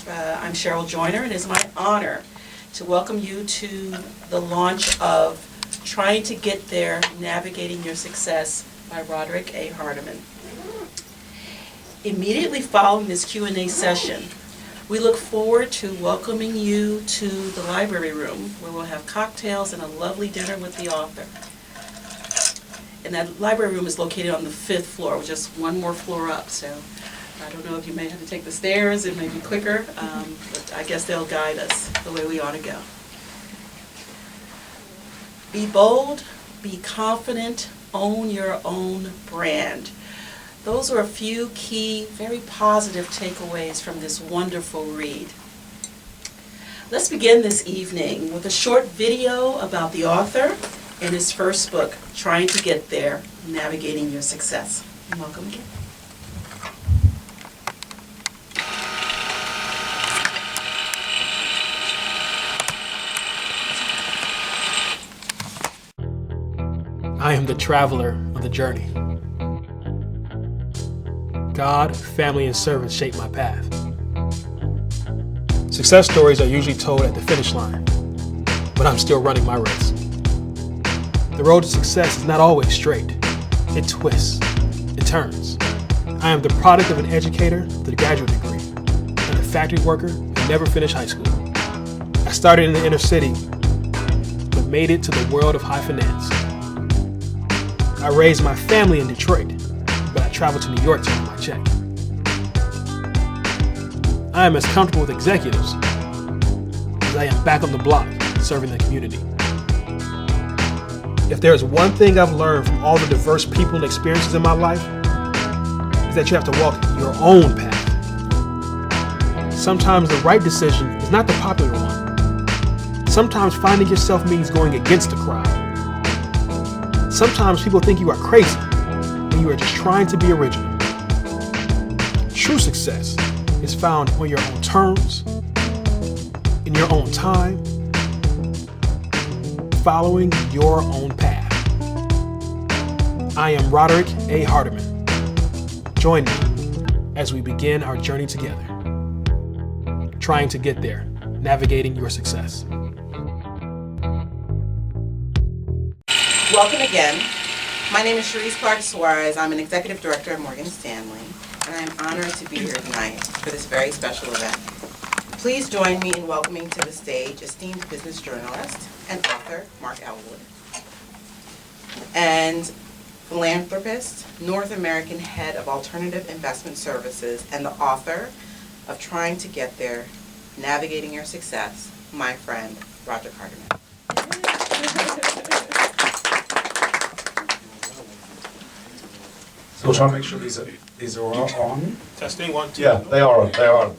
I'm Cheryl Joyner, and it is my honor to welcome you to the launch of Trying to Get There, Navigating Your Success by Roderick A. Hardamon. Immediately following this Q&A session, we look forward to welcoming you to the library room, where we'll have cocktails and a lovely dinner with the author. And that library room is located on the 5th floor, just one more floor up, so I don't know if you may have to take the stairs, it may be quicker, but I guess they'll guide us the way we ought to go. Be bold, be confident, own your own brand. Those are a few key, very positive takeaways from this wonderful read. Let's begin this evening with a short video about the author and his first book, Trying to Get There, Navigating Your Success. Welcome again. I am the traveler on the journey. God, family, and servants shape my path. Success stories are usually told at the finish line, but I'm still running my race. The road to success is not always straight. It twists, it turns. I am the product of an educator with a graduate degree and a factory worker who never finished high school. I started in the inner city, but made it to the world of high finance. I raised my family in Detroit, but I traveled to New York to earn my check. I am as comfortable with executives as I am back on the block serving the community. If there is one thing I've learned from all the diverse people and experiences in my life, is that you have to walk your own path. Sometimes the right decision is not the popular one. Sometimes finding yourself means going against the crowd. Sometimes people think you are crazy when you are just trying to be original. True success is found on your own terms, in your own time, following your own path. I am Roderick A. Hardamon. Join me as we begin our journey together, trying to get there, navigating your success. Welcome again. My name is Cheryl Suarez. I'm an executive director at Morgan Stanley, and I'm honored to be here tonight for this very special event. Please join me in welcoming to the stage esteemed business journalist and author Mark Elwood, and philanthropist, North American head of alternative investment services, and the author of Trying to Get There, Navigating Your Success, my friend, Roderick Hardamon. So we'll try and make sure these are all on. Testing 1, 2. Yeah, they are on. They are on.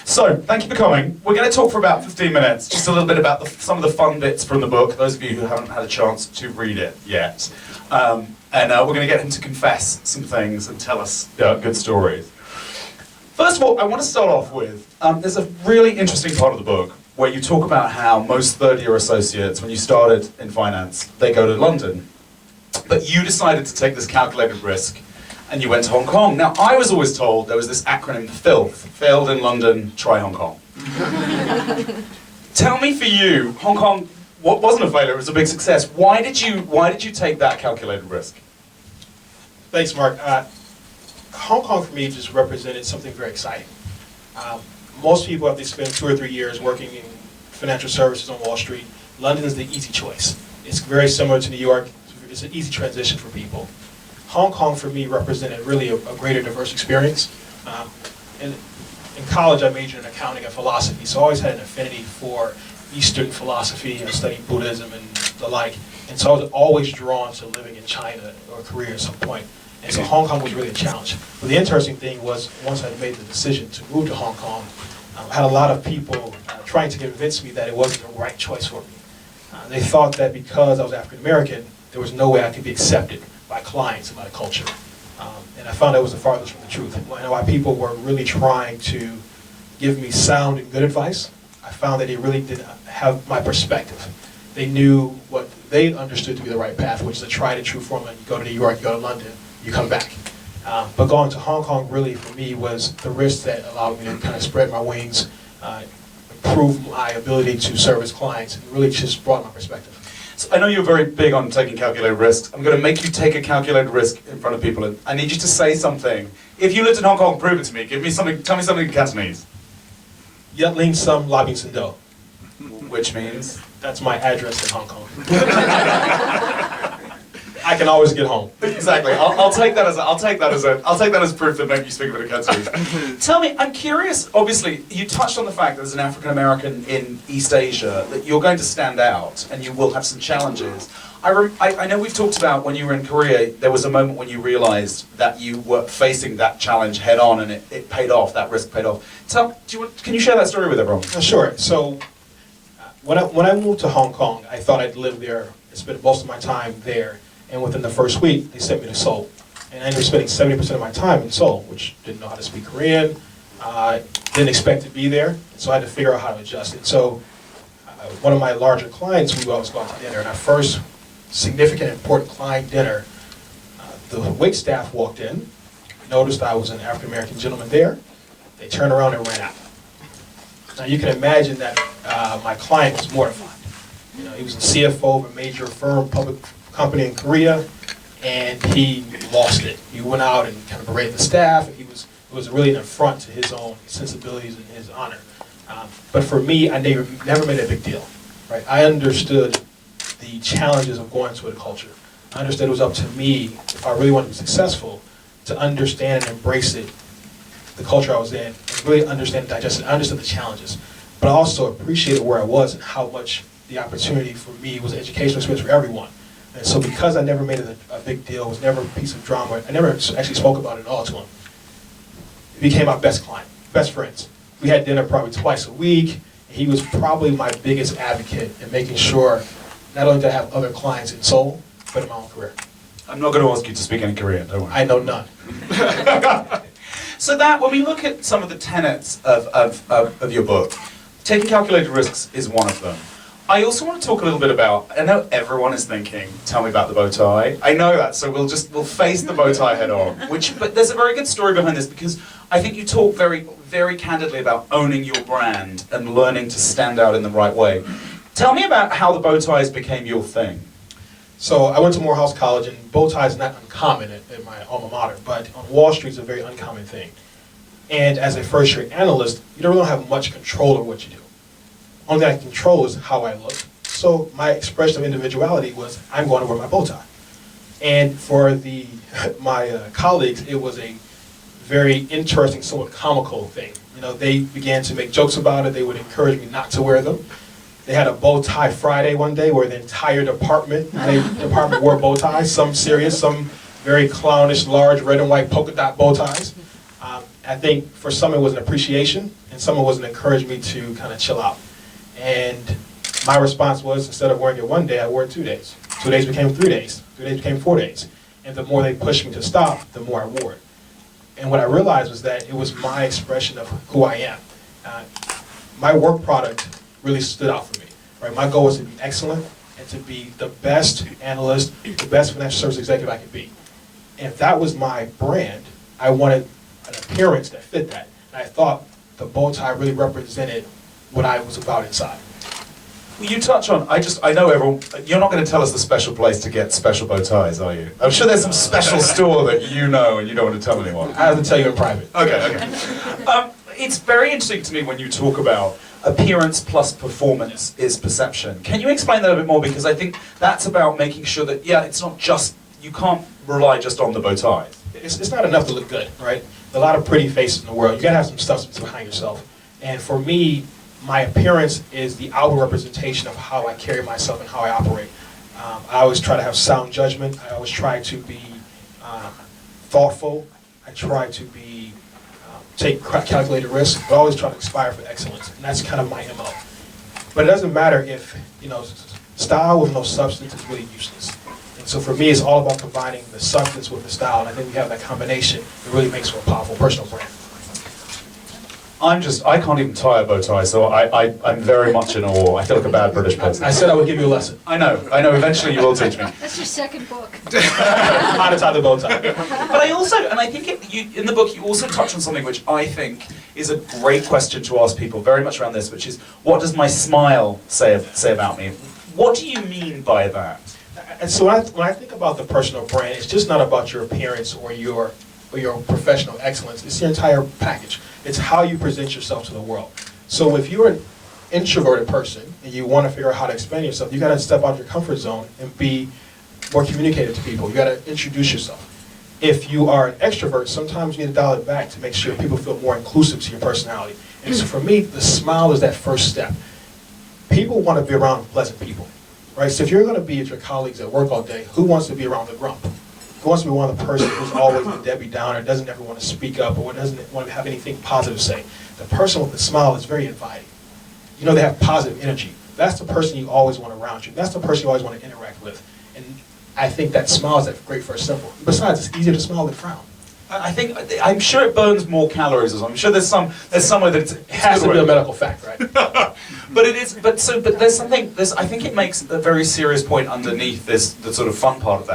So, thank you for coming. We're going to talk for about 15 minutes, just a little bit about some of the fun bits from the book, those of you who haven't had a chance to read it yet. And we're going to get him to confess some things and tell us good stories. First of all, I want to start off with, there's a really interesting part of the book where you talk about how most third-year associates, when you started in finance, they go to London. But you decided to take this calculated risk and you went to Hong Kong. Now, I was always told there was this acronym, FILTH, failed in London, try Hong Kong. Tell me, for you, Hong Kong wasn't a failure, it was a big success. Why did you take that calculated risk? Thanks, Mark. Hong Kong for me just represented something very exciting. Most people, after they spend 2 or 3 years working in financial services on Wall Street, London is the easy choice. It's very similar to New York. It's an easy transition for people. Hong Kong for me represented really a greater diverse experience. In college I majored in accounting and philosophy, so I always had an affinity for Eastern philosophy. I studied Buddhism and the like, and so I was always drawn to living in China or Korea at some point. And so Hong Kong was really a challenge. But the interesting thing was, once I made the decision to move to Hong Kong, I had a lot of people trying to convince me that it wasn't the right choice for me. They thought that because I was African American, there was no way I could be accepted by clients and by the culture. And I found that was the farthest from the truth. While people were really trying to give me sound and good advice, I found that they really didn't have my perspective. They knew what they understood to be the right path, which is a tried and true formula. You go to New York, you go to London, you come back. But going to Hong Kong really for me was the risk that allowed me to kind of spread my wings, improved my ability to service clients, and really just broadened my perspective. So I know you're very big on taking calculated risks. I'm going to make you take a calculated risk in front of people, and I need you to say something. If you lived in Hong Kong, prove it to me. Give me something. Tell me something in Cantonese. Yat Ling Sum La Bing Sin Do. Which means? That's my address in Hong Kong. I can always get home. Exactly. I'll take that as proof that maybe you speak a bit of Cantonese. Tell me, I'm curious. Obviously, you touched on the fact that as an African American in East Asia that you're going to stand out and you will have some challenges. I know we've talked about when you were in Korea, there was a moment when you realized that you were facing that challenge head on and it paid off. That risk paid off. Can you share that story with everyone? Sure. So when I moved to Hong Kong, I thought I'd live there and spend most of my time there. And within the first week, they sent me to Seoul. And I ended up spending 70% of my time in Seoul, which didn't know how to speak Korean, didn't expect to be there, so I had to figure out how to adjust it. So one of my larger clients, we would always go out to dinner, and our first significant, important client dinner, the wait staff walked in, noticed I was an African-American gentleman there, they turned around and ran out. Now you can imagine that my client was mortified. You know, he was a CFO of a major firm, public company in Korea, and he lost it. He went out and kind of berated the staff. It was really an affront to his own sensibilities and his honor. But for me, I never made a big deal. Right? I understood the challenges of going to a culture. I understood it was up to me, if I really wanted to be successful, to understand and embrace it, the culture I was in, and really understand and digest it. I understood the challenges, but I also appreciated where I was and how much the opportunity for me was an educational experience for everyone. And so because I never made it a big deal, it was never a piece of drama, I never actually spoke about it at all to him. He became my best client, best friends. We had dinner probably twice a week. He was probably my biggest advocate in making sure not only did I have other clients in Seoul, but in my own career. I'm not going to ask you to speak any Korean, don't worry. I know none. So that, when we look at some of the tenets of your book, taking calculated risks is one of them. I also want to talk a little bit about, I know everyone is thinking, tell me about the bow tie. I know that, so we'll face the bow tie head on. But there's a very good story behind this because I think you talk very, very candidly about owning your brand and learning to stand out in the right way. Tell me about how the bow ties became your thing. So I went to Morehouse College, and bow tie is not uncommon at my alma mater, but on Wall Street it's a very uncommon thing. And as a first-year analyst, you don't really have much control over what you do. Only thing I can control is how I look. So my expression of individuality was, I'm going to wear my bow tie. And for my colleagues, it was a very interesting, somewhat comical thing. You know, they began to make jokes about it. They would encourage me not to wear them. They had a bow tie Friday one day where the entire department wore bow ties, some serious, some very clownish, large red and white polka dot bow ties. I think for some it was an appreciation, and some it was an encouragement to kind of chill out. And my response was, instead of wearing it one day, I wore it 2 days. 2 days became 3 days. 3 days became 4 days. And the more they pushed me to stop, the more I wore it. And what I realized was that it was my expression of who I am. My work product really stood out for me. Right? My goal was to be excellent and to be the best analyst, the best financial service executive I could be. And if that was my brand, I wanted an appearance that fit that. And I thought the bow tie really represented what I was about inside. Well, you touch on, I know everyone, you're not going to tell us the special place to get special bow ties, are you? I'm sure there's some special store that you know and you don't want to tell anyone. I have to tell you in private. Okay. It's very interesting to me when you talk about appearance plus performance is perception. Can you explain that a bit more? Because I think that's about making sure that, yeah, it's not just, you can't rely just on the bow tie. It's not enough to look good, right? There's a lot of pretty faces in the world. You gotta have some stuff behind yourself. And for me, my appearance is the outward representation of how I carry myself and how I operate. I always try to have sound judgment. I always try to be thoughtful. I try to be take calculated risks, but I always try to aspire for excellence. And that's kind of my MO. But it doesn't matter if, you know, style with no substance is really useless. And so for me, it's all about combining the substance with the style. And I think we have that combination that really makes for a powerful personal brand. I can't even tie a bow tie, so I'm very much in awe. I feel like a bad British person. I said I would give you a lesson. I know, eventually you will teach me. That's your second book. How to tie the bow tie. But I also, and I think in the book you also touch on something which I think is a great question to ask people, very much around this, which is, what does my smile say about me? What do you mean by that? And so when I think about the personal brand, it's just not about your appearance or your professional excellence. It's your entire package. It's how you present yourself to the world. So if you're an introverted person and you want to figure out how to expand yourself, you got to step out of your comfort zone and be more communicative to people. You got to introduce yourself. If you are an extrovert, sometimes you need to dial it back to make sure people feel more inclusive to your personality. And so for me, the smile is that first step. People want to be around pleasant people, right? So if you're going to be with your colleagues at work all day, who wants to be around the grump? Who wants to be one of the person who's always the Debbie Downer, doesn't ever want to speak up, or doesn't want to have anything positive to say? The person with the smile is very inviting. You know, they have positive energy. That's the person you always want around you. That's the person you always want to interact with. And I think that smile is that great first symbol. Besides, it's easier to smile than frown. I'm sure it burns more calories or something. I'm sure there's somewhere that it Has to be a medical fact, right? But it is, but there's something, I think it makes a very serious point underneath this, the sort of fun part of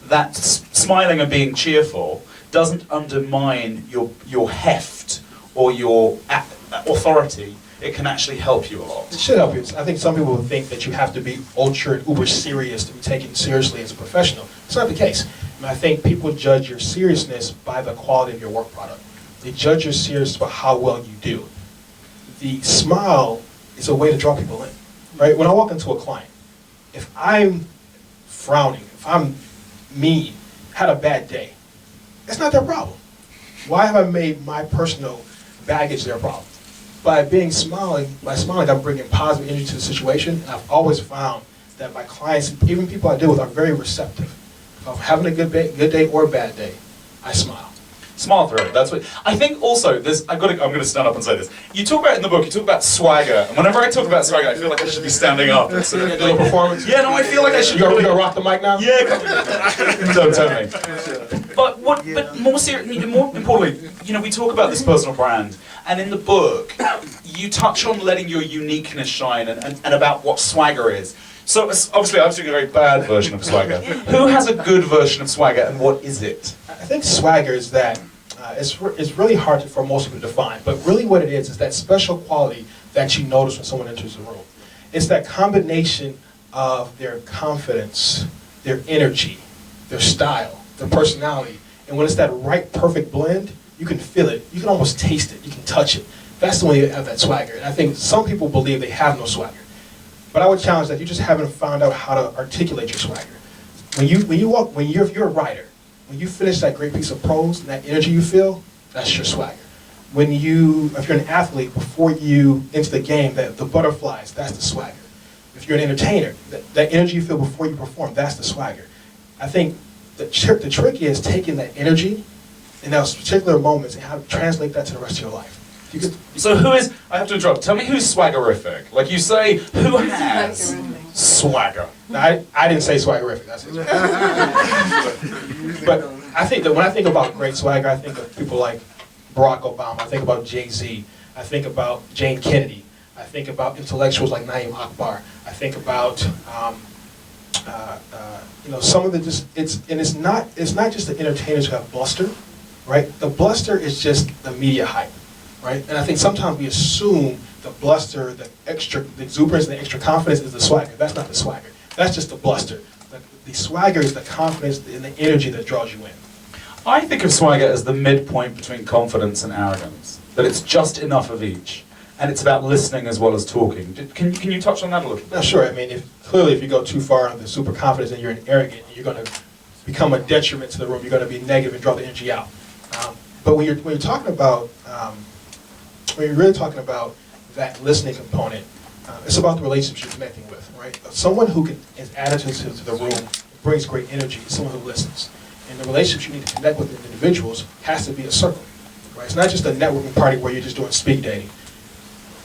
that smiling and being cheerful doesn't undermine your heft or your authority. It can actually help you a lot. It should help you. I think some people think that you have to be ultra and uber serious to be taken seriously as a professional. It's not the case. I think people judge your seriousness by the quality of your work product. They judge your seriousness by how well you do. The smile is a way to draw people in, right? When I walk into a client, if I'm frowning, if I'm mean, had a bad day, that's not their problem. Why have I made my personal baggage their problem? By smiling, I'm bringing positive energy to the situation. And I've always found that my clients, even people I deal with, are very receptive. If I'm having a good day or a bad day, I smile. Smile through it. That's what I think. Also, I'm going to stand up and say this. You talk about in the book. You talk about swagger, and whenever I talk about swagger, I feel like I should be standing up. It's a little performance. Yeah, no, I feel like I should. You're gonna rock the mic now? Yeah. Don't tell me. But more importantly, we talk about this personal brand, and in the book, you touch on letting your uniqueness shine and about what swagger is. So obviously, I'm doing a very bad version of swagger. Who has a good version of swagger, and what is it? I think swagger is that. It's really hard for most people to define, but really what it is that special quality that you notice when someone enters the room. It's that combination of their confidence, their energy, their style, their personality, and when it's that right, perfect blend, you can feel it, you can almost taste it, you can touch it. That's the way you have that swagger. And I think some people believe they have no swagger, but I would challenge that you just haven't found out how to articulate your swagger. If you're a writer, when you finish that great piece of prose and that energy you feel, that's your swagger. If you're an athlete, before you enter the game, the butterflies, that's the swagger. If you're an entertainer, that energy you feel before you perform, that's the swagger. I think the trick is taking that energy in those particular moments and how to translate that to the rest of your life. So I have to interrupt, tell me who's swaggerific. Like you say, who has swagger? Now, I didn't say swaggerific, that's it. But I think that when I think about great swagger, I think of people like Barack Obama, I think about Jay-Z, I think about Jane Kennedy, I think about intellectuals like Naeem Akbar, I think about some of the it's not just the entertainers who have bluster, right? The bluster is just the media hype, right? And I think sometimes we assume the bluster, the exuberance, and the extra confidence is the swagger. That's not the swagger. That's just the bluster. The swagger is the confidence and the energy that draws you in. I think of swagger as the midpoint between confidence and arrogance. That it's just enough of each. And it's about listening as well as talking. Can you touch on that a little bit? No, sure. I mean, if you go too far on the super confidence and you're an arrogant, you're going to become a detriment to the room. You're going to be negative and draw the energy out. But when you're talking about, when you're really talking about that listening component, it's about the relationships you're connecting with, right? Someone who is additive to the room, brings great energy, is someone who listens. And the relationships you need to connect with individuals has to be a circle, right? It's not just a networking party where you're just doing speed dating.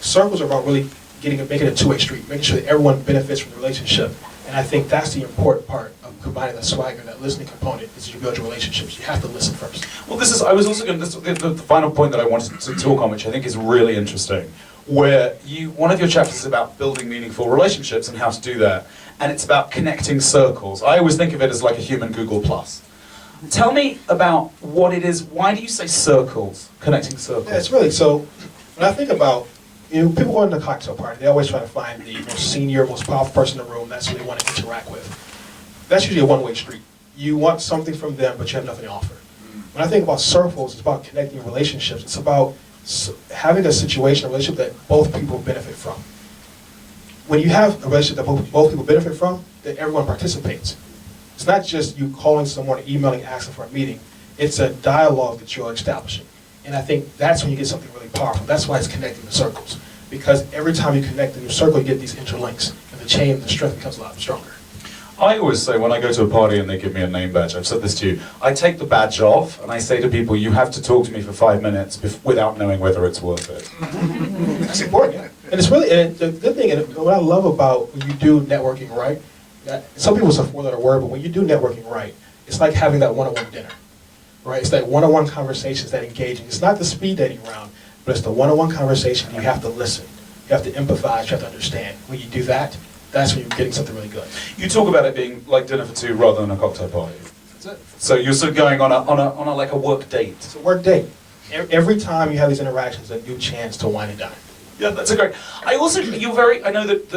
Circles are about really making a two-way street, making sure that everyone benefits from the relationship. And I think that's the important part of combining that swagger, that listening component, is you build your relationships. You have to listen first. Well, I was also going to, the final point that I wanted to talk on, which I think is really interesting, where one of your chapters is about building meaningful relationships and how to do that, and it's about connecting circles. I always think of it as like a human Google+. Tell me about what it is. Why do you say circles, connecting circles? Yeah, it's really, so when I think about, people go to the cocktail party, they always try to find the most senior, most powerful person in the room. That's who they want to interact with. That's usually a one-way street. You want something from them, but you have nothing to offer. When I think about circles, it's about connecting relationships. It's about having a situation, a relationship that both people benefit from. When you have a relationship that both people benefit from, then everyone participates. It's not just you calling someone, emailing, asking for a meeting. It's a dialogue that you're establishing. And I think that's when you get something really powerful. That's why it's connecting the circles. Because every time you connect a new circle, you get these interlinks. And the chain, the strength becomes a lot stronger. I always say when I go to a party and they give me a name badge, I've said this to you, I take the badge off and I say to people, you have to talk to me for 5 minutes without knowing whether it's worth it. That's important. And it's really, and the good thing, and what I love about when you do networking right, some people say 4-letter word, but when you do networking right, it's like having that one-on-one dinner, right? It's that one-on-one conversations, that engaging. It's not the speed dating round, but it's the one-on-one conversation. You have to listen. You have to empathize. You have to understand. When you do that, that's when you're getting something really good. You talk about it being like dinner for two rather than a cocktail party. That's it. So you're sort of going on a like a work date. It's a work date. Every time you have these interactions, a new chance to wine and dine. Yeah, that's a great. I know that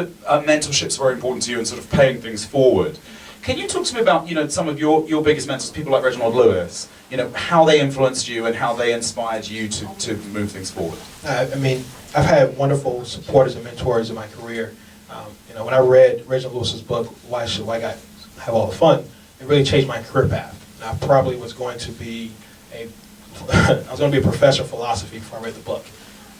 mentorship's very important to you and sort of paying things forward. Can you talk to me about, some of your biggest mentors, people like Reginald Lewis, how they influenced you and how they inspired you to move things forward? I mean, I've had wonderful supporters and mentors in my career. When I read Reginald Lewis's book, Why Should White Guys Have All the Fun, it really changed my career path. And I probably was going to be a professor of philosophy before I read the book.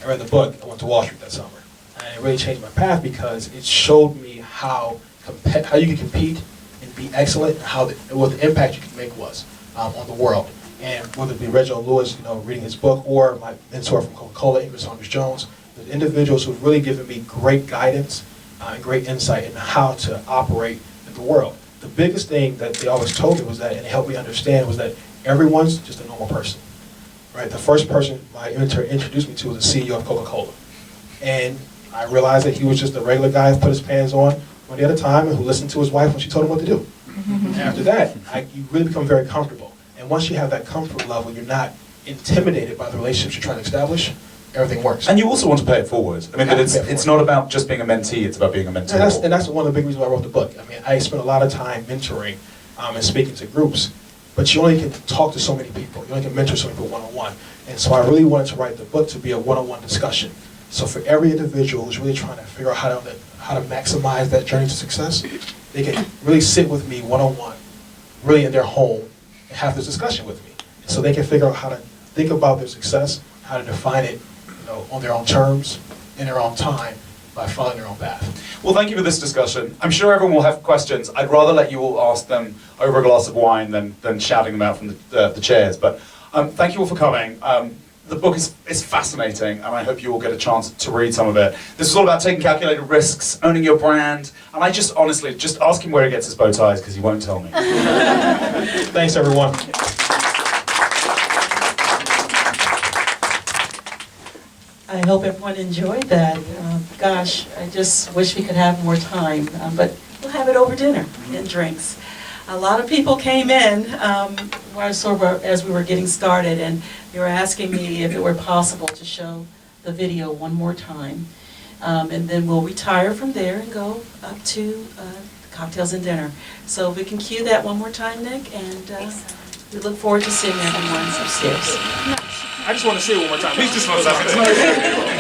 I read the book, I went to Wall Street that summer. And it really changed my path because it showed me how you can compete and be excellent, and what the impact you can make was on the world. And whether it be Reginald Lewis, reading his book, or my mentor from Coca-Cola, Ingrid Saunders Jones, the individuals who've really given me great guidance and great insight in how to operate in the world. The biggest thing that they always told me was that, and it helped me understand, was that everyone's just a normal person. Right? The first person my mentor introduced me to was the CEO of Coca-Cola. And I realized that he was just a regular guy who put his pants on one day at a time and who listened to his wife when she told him what to do. After that, you really become very comfortable. And once you have that comfort level, you're not intimidated by the relationships you're trying to establish. Everything works. And you also want to pay it forward. I mean, that it's not about just being a mentee, it's about being a mentor. And that's one of the big reasons why I wrote the book. I mean, I spent a lot of time mentoring and speaking to groups, but you only can talk to so many people. You only can mentor so many people one-on-one. And so I really wanted to write the book to be a one-on-one discussion. So for every individual who's really trying to figure out how to maximize that journey to success, they can really sit with me one-on-one, really in their home, and have this discussion with me. And so they can figure out how to think about their success, how to define it, on their own terms, in their own time, by following their own path. Well, thank you for this discussion. I'm sure everyone will have questions. I'd rather let you all ask them over a glass of wine than shouting them out from the chairs. But thank you all for coming. The book is fascinating, and I hope you all get a chance to read some of it. This is all about taking calculated risks, owning your brand, and I just honestly, just ask him where he gets his bow ties, because he won't tell me. Thanks, everyone. I hope everyone enjoyed that. Gosh, I just wish we could have more time, but we'll have it over dinner and drinks. A lot of people came in as we were getting started, and they were asking me if it were possible to show the video one more time. And then we'll retire from there and go up to cocktails and dinner. So if we can cue that one more time, Nick, and we look forward to seeing everyone upstairs. I just want to say it one more time. Please just one second.